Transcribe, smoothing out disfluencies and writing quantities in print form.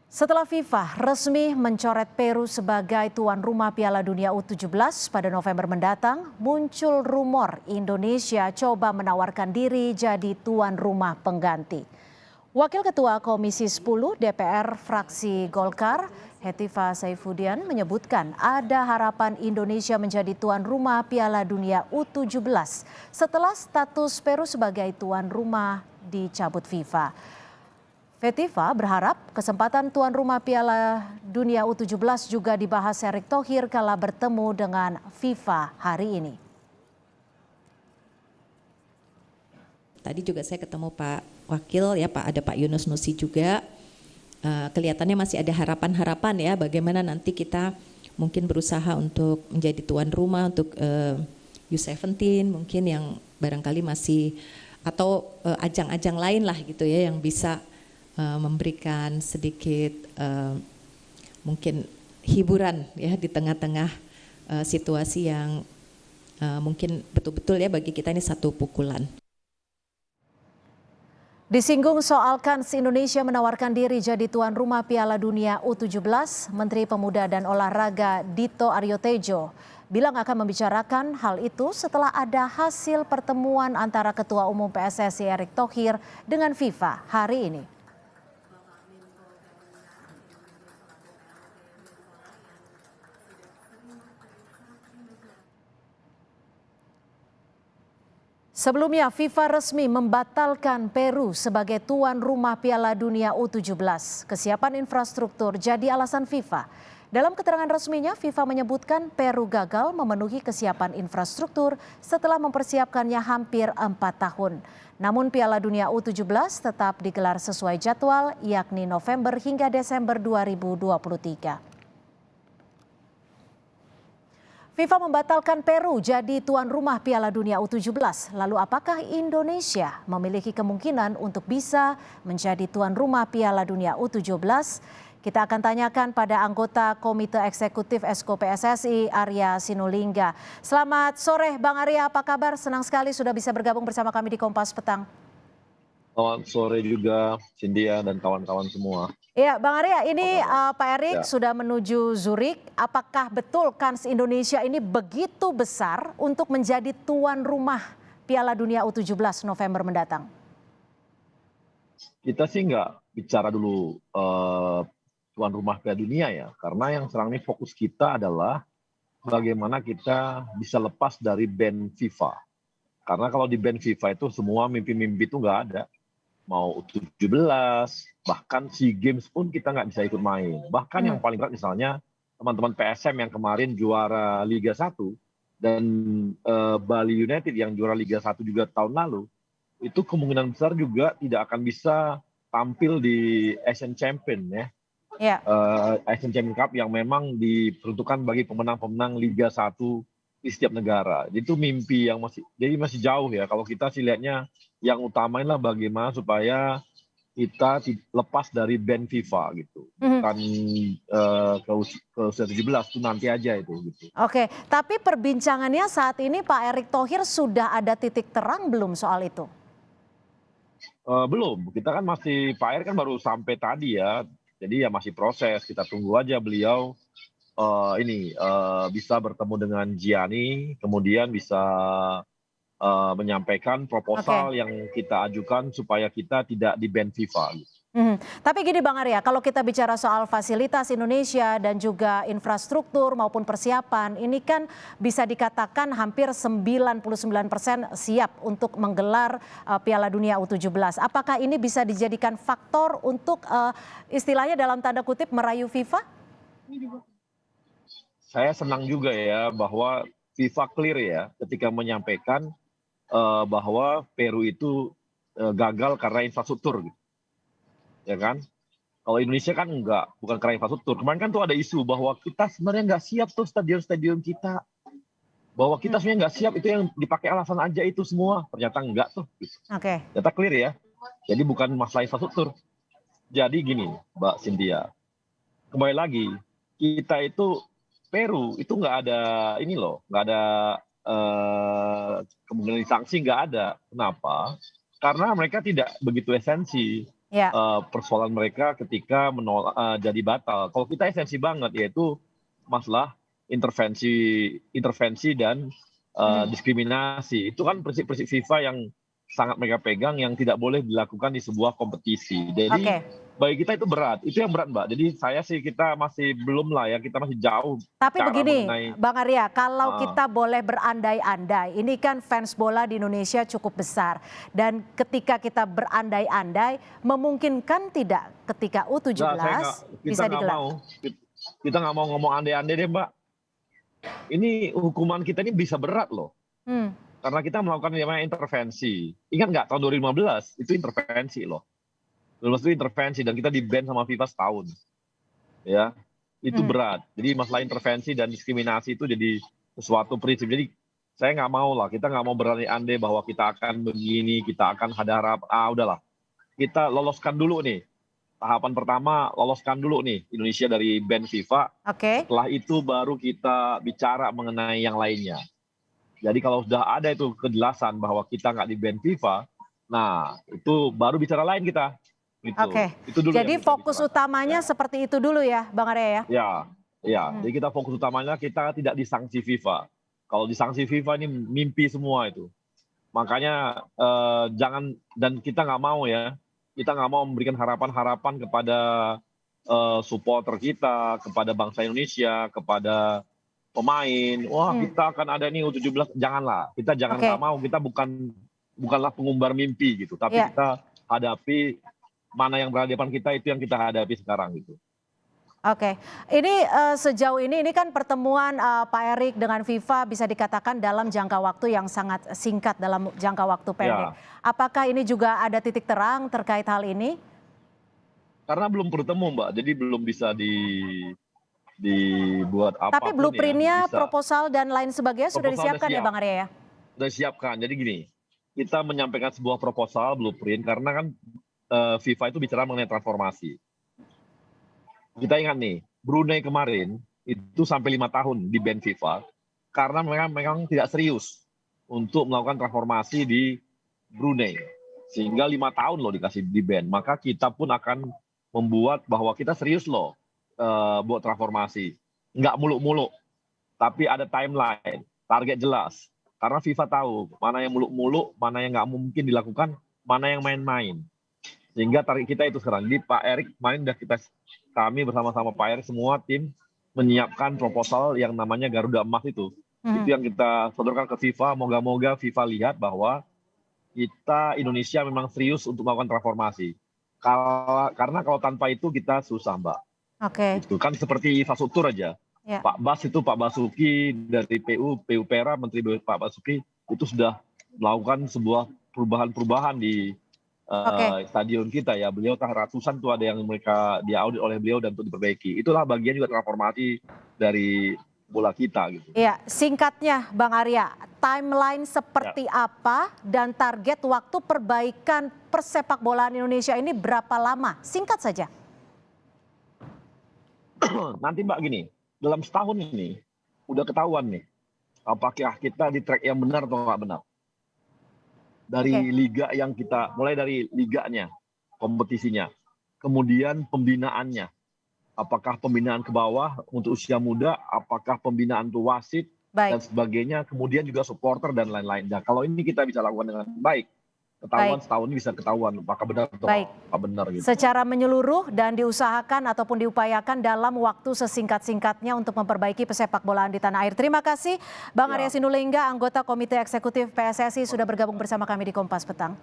Setelah FIFA resmi mencoret Peru sebagai tuan rumah Piala Dunia U17 pada November mendatang, muncul rumor Indonesia coba menawarkan diri jadi tuan rumah pengganti. Wakil Ketua Komisi 10 DPR fraksi Golkar, Hetiva Saifuddin menyebutkan ada harapan Indonesia menjadi tuan rumah Piala Dunia U17 setelah status Peru sebagai tuan rumah dicabut FIFA. Hetiva berharap kesempatan tuan rumah Piala Dunia U17 juga dibahas Erick Thohir kala bertemu dengan FIFA hari ini. Tadi juga saya ketemu Pak Wakil ya, ada Pak Yunus Nusi juga. Kelihatannya masih ada harapan-harapan ya bagaimana nanti kita mungkin berusaha untuk menjadi tuan rumah untuk U17 mungkin yang barangkali masih atau ajang-ajang lain lah gitu ya yang bisa memberikan sedikit mungkin hiburan ya di tengah-tengah situasi yang mungkin betul-betul ya bagi kita ini satu pukulan. Disinggung soal kans Indonesia menawarkan diri jadi tuan rumah Piala Dunia U17, Menteri Pemuda dan Olahraga Dito Aryo Tejo bilang akan membicarakan hal itu setelah ada hasil pertemuan antara Ketua Umum PSSI Erick Thohir dengan FIFA hari ini. Sebelumnya, FIFA resmi membatalkan Peru sebagai tuan rumah Piala Dunia U17. Kesiapan infrastruktur jadi alasan FIFA. Dalam keterangan resminya, FIFA menyebutkan Peru gagal memenuhi kesiapan infrastruktur setelah mempersiapkannya hampir 4 tahun. Namun Piala Dunia U17 tetap digelar sesuai jadwal, yakni November hingga Desember 2023. FIFA membatalkan Peru jadi tuan rumah Piala Dunia U17. Lalu apakah Indonesia memiliki kemungkinan untuk bisa menjadi tuan rumah Piala Dunia U17? Kita akan tanyakan pada anggota Komite Eksekutif Esko PSSI Arya Sinulinga. Selamat sore Bang Arya, apa kabar? Senang sekali sudah bisa bergabung bersama kami di Kompas Petang. Selamat sore juga Cynthia dan kawan-kawan semua. Ya, Bang Arya, ini Pak Erick sudah menuju Zurich. Apakah betul kans Indonesia ini begitu besar untuk menjadi tuan rumah Piala Dunia U17 November mendatang? Kita sih nggak bicara dulu tuan rumah Piala Dunia ya, karena yang sekarang ini fokus kita adalah bagaimana kita bisa lepas dari ban FIFA. Karena kalau di ban FIFA itu semua mimpi-mimpi itu nggak ada. Mau U17, bahkan SEA Games pun kita nggak bisa ikut main. Bahkan yang paling berat misalnya teman-teman PSM yang kemarin juara Liga 1 dan Bali United yang juara Liga 1 juga tahun lalu, itu kemungkinan besar juga tidak akan bisa tampil di Asian Champion ya. Asian Champion Cup yang memang diperuntukkan bagi pemenang-pemenang Liga 1 di setiap negara. Jadi itu mimpi yang masih jauh ya. Kalau kita sih lihatnya yang utamain lah bagaimana supaya kita lepas dari ban FIFA gitu. Bukan ke usia 17 itu nanti aja itu gitu. Oke, tapi perbincangannya saat ini Pak Erick Thohir sudah ada titik terang belum soal itu? Belum, kita kan masih, Pak Erick kan baru sampai tadi ya. Jadi ya masih proses, kita tunggu aja beliau bisa bertemu dengan Gianni, kemudian bisa menyampaikan proposal yang kita ajukan supaya kita tidak di-ban FIFA. Tapi gini Bang Arya, kalau kita bicara soal fasilitas Indonesia dan juga infrastruktur maupun persiapan, ini kan bisa dikatakan hampir 99% siap untuk menggelar Piala Dunia U17. Apakah ini bisa dijadikan faktor untuk istilahnya dalam tanda kutip merayu FIFA? Saya senang juga ya bahwa FIFA clear ya ketika menyampaikan bahwa Peru itu gagal karena infrastruktur, gitu. Ya kan? Kalau Indonesia kan enggak, bukan karena infrastruktur. Kemarin kan tuh ada isu bahwa kita sebenarnya nggak siap tuh stadion-stadion kita, bahwa kita sebenarnya nggak siap, itu yang dipakai alasan aja itu semua. Ternyata enggak tuh. Gitu. Ternyata clear ya. Jadi bukan masalah infrastruktur. Jadi gini, Mbak Cynthia, kembali lagi kita itu Peru itu nggak ada ini loh, nggak ada kemungkinan sanksi, nggak ada. Kenapa? Karena mereka tidak begitu esensi. Ya, persoalan mereka ketika menolak jadi batal. Kalau kita esensi banget yaitu masalah intervensi dan diskriminasi. Itu kan prinsip-prinsip FIFA yang sangat mereka pegang yang tidak boleh dilakukan di sebuah kompetisi. Jadi oke. bagi kita itu berat. Itu yang berat, Mbak. Jadi kita masih belum lah ya, kita masih jauh Tapi cara begini, mengenai Bang Arya, kalau uh, kita boleh berandai-andai, ini kan fans bola di Indonesia cukup besar. Dan ketika kita berandai-andai, memungkinkan tidak ketika U17 kita bisa nggak digelar? mau. Kita nggak mau ngomong andai-andai deh, Mbak. Ini hukuman kita ini bisa berat loh. Hmm, Karena kita melakukan yang namanya intervensi. Ingat nggak tahun 2015 itu intervensi loh. 2015 itu intervensi dan kita di-ban sama FIFA setahun. Ya, itu hmm. berat. Jadi masalah intervensi dan diskriminasi itu jadi sesuatu prinsip. Jadi saya nggak mau lah, kita nggak mau berandai-andai bahwa kita akan begini, kita akan ada harap. Udahlah, kita loloskan dulu nih. Tahapan pertama loloskan dulu nih Indonesia dari ban FIFA. Oke, Setelah itu baru kita bicara mengenai yang lainnya. Jadi kalau sudah ada itu kejelasan bahwa kita nggak di ban FIFA, nah itu baru bicara lain kita. Gitu. oke. Itu dulu Jadi yang kita fokus bicarakan. utamanya seperti itu dulu ya, Bang Arya ya? Ya, ya. Jadi kita fokus utamanya kita tidak disanksi FIFA. Kalau disanksi FIFA ini mimpi semua itu. Makanya jangan, dan kita nggak mau ya, kita nggak mau memberikan harapan-harapan kepada supporter kita, kepada bangsa Indonesia, kepada pemain. Wah, kita akan ada nih U17. Janganlah, kita jangan Oke. nggak mau. Kita bukanlah pengumbar mimpi gitu, tapi Ya. kita hadapi mana yang berada di depan kita, itu yang kita hadapi sekarang gitu. Oke, ini sejauh ini kan pertemuan Pak Erik dengan FIFA bisa dikatakan dalam jangka waktu yang sangat singkat, dalam jangka waktu pendek. Ya. Apakah ini juga ada titik terang terkait hal ini? Karena belum bertemu, Mbak, jadi belum bisa dibuat apapun. Tapi blueprintnya, bisa. proposal dan lain sebagainya sudah Proposal disiapkan udah ya siap. Bang Arya ya? Sudah disiapkan. Jadi gini, kita menyampaikan sebuah proposal blueprint karena kan FIFA itu bicara mengenai transformasi. Kita ingat nih, Brunei kemarin itu sampai 5 tahun di ban FIFA karena mereka memang tidak serius untuk melakukan transformasi di Brunei. Sehingga 5 tahun loh dikasih di ban. Maka kita pun akan membuat bahwa kita serius loh buat transformasi. Nggak muluk-muluk, tapi ada timeline, target jelas. Karena FIFA tahu mana yang muluk-muluk, mana yang nggak mungkin dilakukan, mana yang main-main. Sehingga target kita itu sekarang. Di Pak Erik kemarin kami bersama-sama Pak Erik semua tim menyiapkan proposal yang namanya Garuda Emas itu. Itu yang kita sodorkan ke FIFA. Moga-moga FIFA lihat bahwa kita Indonesia memang serius untuk melakukan transformasi. Karena kalau tanpa itu kita susah, Mbak. Oke. Itu kan seperti infrastruktur aja. Ya. Pak Basuki dari PUPera, Menteri Pak Basuki itu sudah melakukan sebuah perubahan-perubahan di stadion kita ya. Beliau ratusan tuh ada yang mereka diaudit oleh beliau dan untuk diperbaiki. Itulah bagian juga transformasi dari bola kita gitu. Iya, singkatnya Bang Arya, timeline seperti apa dan target waktu perbaikan persepak bolaan Indonesia ini berapa lama? Singkat saja. Nanti Mbak gini, dalam setahun ini udah ketahuan nih apakah kita di track yang benar atau nggak benar. Dari liga yang kita, mulai dari liganya, kompetisinya, kemudian pembinaannya. Apakah pembinaan ke bawah untuk usia muda, apakah pembinaan untuk wasit, dan sebagainya, kemudian juga supporter dan lain-lain. Nah, kalau ini kita bisa lakukan dengan baik, ketahuan setahun ini bisa ketahuan apakah benar atau nggak benar gitu. Secara menyeluruh dan diusahakan ataupun diupayakan dalam waktu sesingkat-singkatnya untuk memperbaiki pesepak bolaan di tanah air. Terima kasih Bang Arya Sinulinga, anggota Komite Eksekutif PSSI sudah bergabung bersama kami di Kompas Petang.